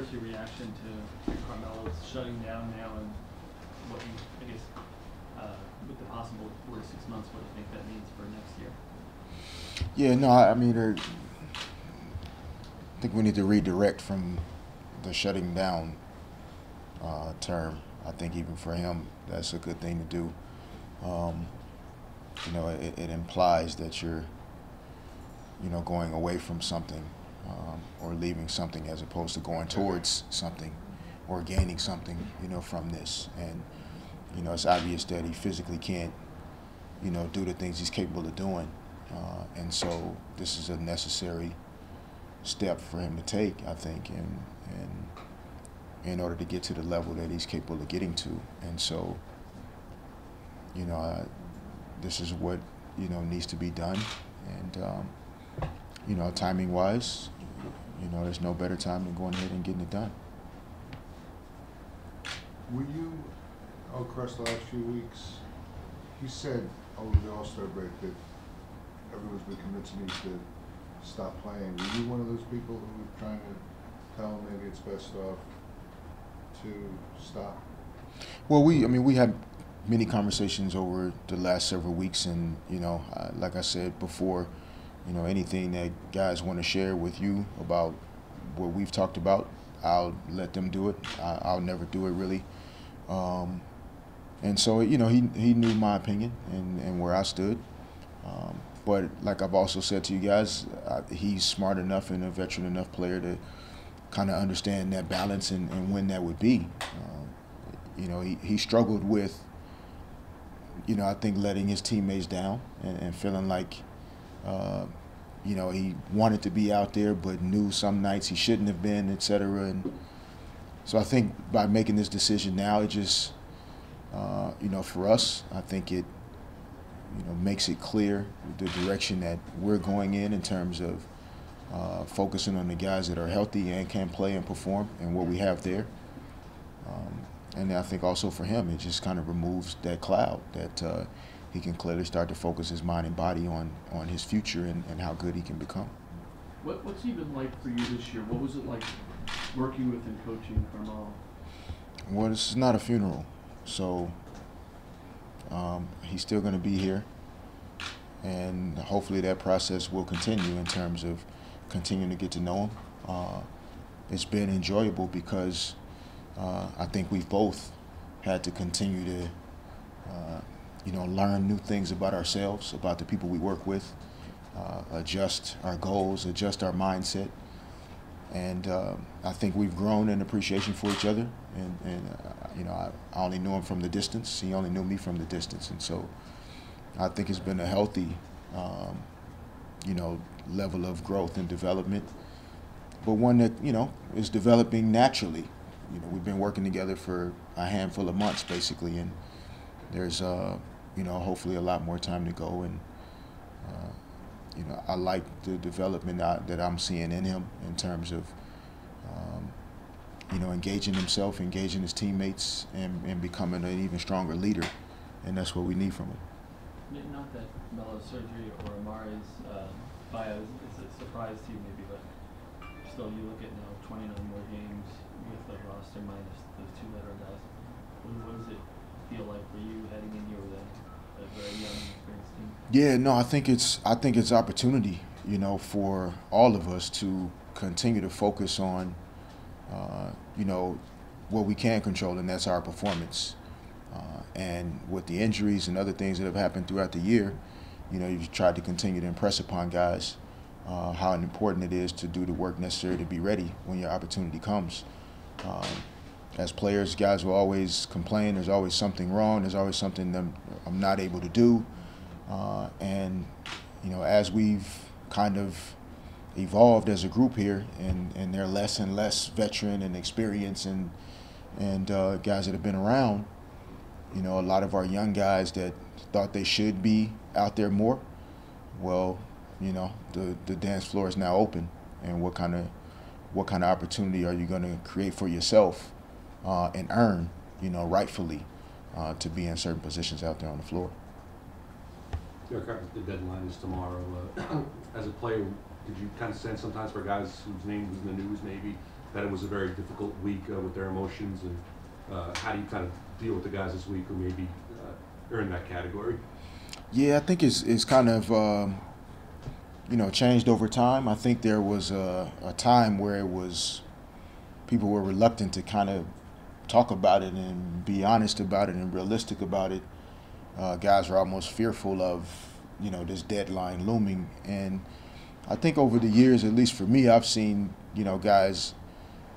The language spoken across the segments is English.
Where's your reaction to Carmelo's shutting down now, and what you, I guess, with the possible 4 to 6 months, what do you think that means for next year? Yeah, no, I mean, I think we need to redirect from the shutting down term. I think even for him, that's a good thing to do. Um, it implies that you're, going away from something or leaving something as opposed to going towards something or gaining something, from this. And, it's obvious that he physically can't, do the things he's capable of doing. And so this is a necessary step for him to take, I think, and in order to get to the level that he's capable of getting to. And so, this is what, needs to be done. And, timing-wise, there's no better time than going ahead and getting it done. Were you, across the last few weeks, you said over the All-Star break that everyone's been convincing you to stop playing. Were you one of those people who were trying to tell them maybe it's best off to stop? Well, we had many conversations over the last several weeks, and like I said before, anything that guys want to share with you about what we've talked about, I'll let them do it. I'll never do it really. And so he knew my opinion and where I stood. But like I've also said to you guys, he's smart enough and a veteran enough player to kind of understand that balance and when that would be. He struggled with, I think, letting his teammates down and feeling like, he wanted to be out there but knew some nights he shouldn't have been, et cetera. And so I think by making this decision now, it just, for us, I think it, makes it clear the direction that we're going in terms of focusing on the guys that are healthy and can play and perform and what we have there. And I think also for him, it just kind of removes that cloud that he can clearly start to focus his mind and body on his future and how good he can become. What's he been like for you this year? What was it like working with and coaching Carmelo? Well, this is not a funeral, so he's still going to be here, and hopefully that process will continue in terms of continuing to get to know him. It's been enjoyable because I think we've both had to continue to, learn new things about ourselves, about the people we work with, adjust our goals, adjust our mindset. And I think we've grown in appreciation for each other. And I only knew him from the distance. He only knew me from the distance. And so I think it's been a healthy, level of growth and development, but one that, is developing naturally. We've been working together for a handful of months, basically, and there's, hopefully a lot more time to go. And, I like the development that I'm seeing in him in terms of, engaging himself, engaging his teammates, and becoming an even stronger leader. And that's what we need from him. Not that Melo's surgery or Amari's bio is a surprise to you maybe, but still you look at now 29 more games with the roster minus those two veteran guys. What does it feel like for you heading in here with a very young, experienced team? Yeah, no, I think it's opportunity, for all of us to continue to focus on, what we can control, and that's our performance. And with the injuries and other things that have happened throughout the year, you've tried to continue to impress upon guys how important it is to do the work necessary to be ready when your opportunity comes. As players, guys will always complain. There's always something wrong. There's always something that I'm not able to do. And as we've kind of evolved as a group here, and they're less and less veteran and experienced and guys that have been around, a lot of our young guys that thought they should be out there more, well, the dance floor is now open. And what kind of opportunity are you going to create for yourself and earn, rightfully, to be in certain positions out there on the floor? The deadline is tomorrow. As a player, did you kind of sense sometimes for guys whose name was in the news maybe that it was a very difficult week with their emotions, and how do you kind of deal with the guys this week who maybe are in that category? Yeah, I think it's kind of changed over time. I think there was a time where it was people were reluctant to kind of talk about it and be honest about it and realistic about it. Guys were almost fearful of this deadline looming, and I think over the years, at least for me, I've seen guys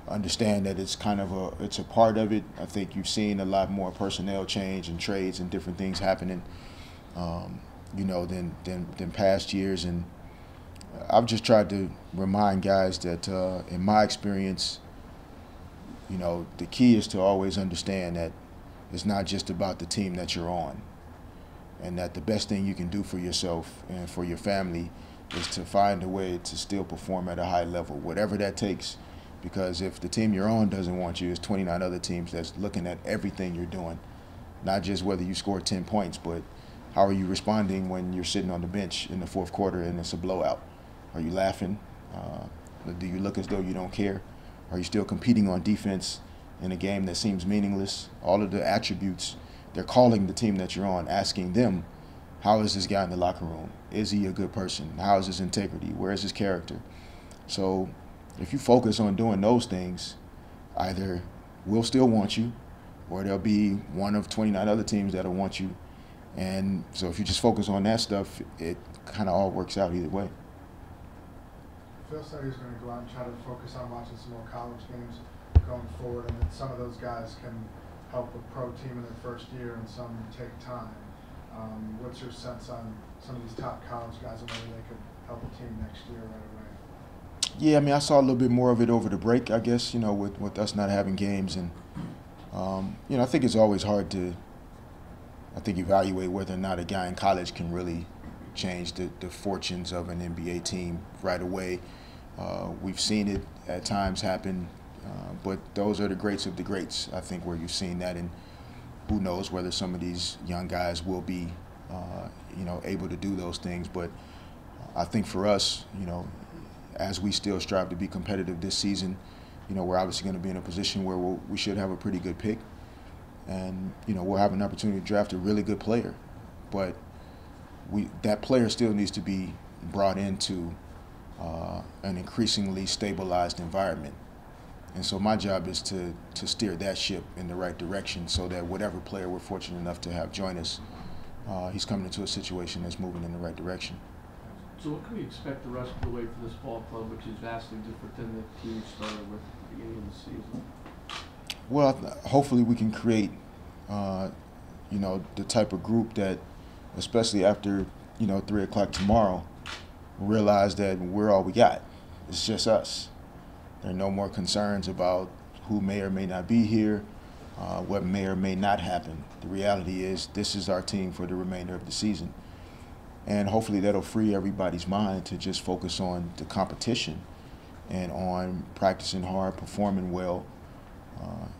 understand that it's kind of it's a part of it. I think you've seen a lot more personnel change and trades and different things happening, than past years. And I've just tried to remind guys that, in my experience, the key is to always understand that it's not just about the team that you're on, and that the best thing you can do for yourself and for your family is to find a way to still perform at a high level, whatever that takes. Because if the team you're on doesn't want you, there's 29 other teams that's looking at everything you're doing, not just whether you score 10 points, but how are you responding when you're sitting on the bench in the fourth quarter and it's a blowout? Are you laughing? Do you look as though you don't care? Are you still competing on defense in a game that seems meaningless? All of the attributes, they're calling the team that you're on, asking them, how is this guy in the locker room? Is he a good person? How is his integrity? Where is his character? So if you focus on doing those things, either we'll still want you, or there'll be one of 29 other teams that'll want you. And so if you just focus on that stuff, it kind of all works out either way. Phil said he was going to go out and try to focus on watching some more college games going forward, and that some of those guys can help a pro team in their first year and some take time. What's your sense on some of these top college guys and whether they could help a team next year right away? Yeah, I mean, I saw a little bit more of it over the break, I guess, with us not having games. And, I think it's always hard to, evaluate whether or not a guy in college can really change the fortunes of an NBA team right away. We've seen it at times happen, but those are the greats of the greats, I think, where you've seen that. And who knows whether some of these young guys will be, able to do those things. But I think for us, as we still strive to be competitive this season, we're obviously going to be in a position where we should have a pretty good pick. And, we'll have an opportunity to draft a really good player. But that player still needs to be brought into an increasingly stabilized environment. And so my job is to steer that ship in the right direction so that whatever player we're fortunate enough to have join us, he's coming into a situation that's moving in the right direction. So what can we expect the rest of the way for this ball club, which is vastly different than the team started with at the beginning of the season? Well, hopefully we can create, the type of group that, especially after, 3 o'clock tomorrow, realize that we're all we got. It's just us. There are no more concerns about who may or may not be here, what may or may not happen. The reality is this is our team for the remainder of the season. And hopefully that'll free everybody's mind to just focus on the competition and on practicing hard, performing well.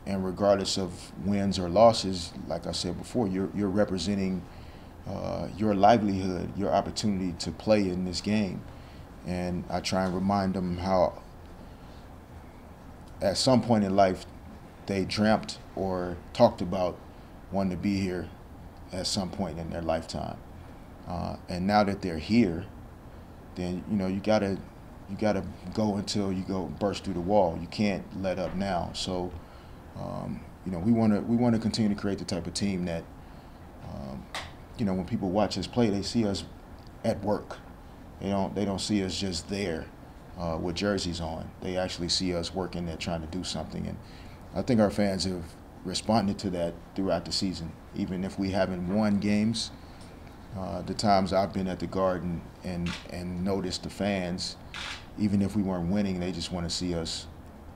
And regardless of wins or losses, like I said before, you're representing your livelihood, your opportunity to play in this game. And I try and remind them how at some point in life they dreamt or talked about wanting to be here at some point in their lifetime. And now that they're here, then you gotta go until you go burst through the wall. You can't let up now. So we want to continue to create the type of team that when people watch us play, they see us at work. They don't see us just there with jerseys on. They actually see us working there trying to do something. And I think our fans have responded to that throughout the season. Even if we haven't won games, the times I've been at the Garden and noticed the fans, even if we weren't winning, they just want to see us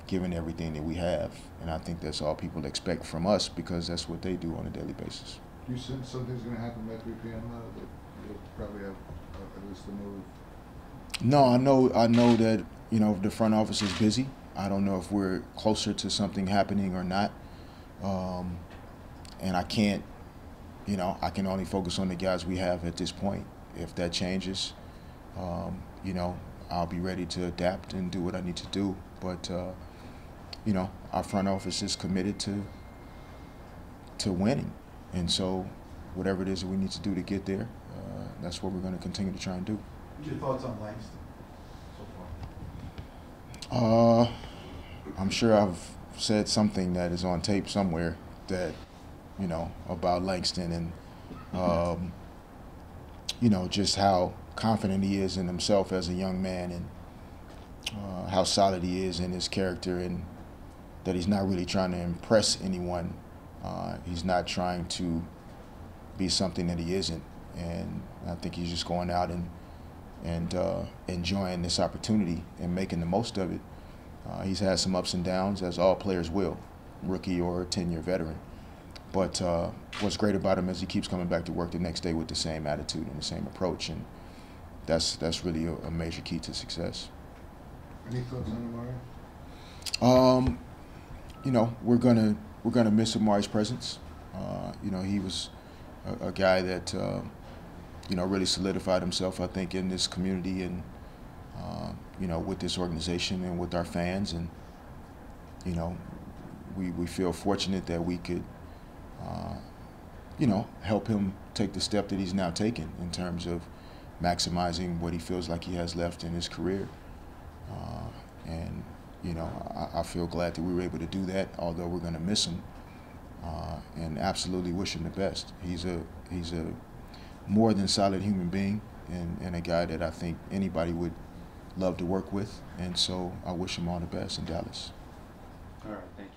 giving everything that we have. And I think that's all people expect from us because that's what they do on a daily basis. Do you sense something's going to happen by 3 p.m. That you'll probably have at least a move? No, I know that the front office is busy. I don't know if we're closer to something happening or not. And I can't, I can only focus on the guys we have at this point. If that changes, I'll be ready to adapt and do what I need to do. But you know, our front office is committed to winning, and so whatever it is that we need to do to get there, that's what we're going to continue to try and do. What's your thoughts on Langston so far? I'm sure I've said something that is on tape somewhere that, you know, about Langston and, you know, just how confident he is in himself as a young man, and how solid he is in his character, and that he's not really trying to impress anyone. He's not trying to be something that he isn't, and I think he's just going out and enjoying this opportunity and making the most of it. He's had some ups and downs, as all players will, rookie or 10-year veteran. But what's great about him is he keeps coming back to work the next day with the same attitude and the same approach, and that's really a major key to success. Any thoughts on Amari? You know, we're gonna miss Amari's presence. You know, he was a guy that you know, really solidified himself, I think, in this community, and you know, with this organization and with our fans, and you know, we feel fortunate that we could you know, help him take the step that he's now taken in terms of maximizing what he feels like he has left in his career. And you know, I feel glad that we were able to do that, although we're going to miss him, and absolutely wish him the best. He's a more than solid human being, and a guy that I think anybody would love to work with, and so I wish him all the best in Dallas. All right, thank you.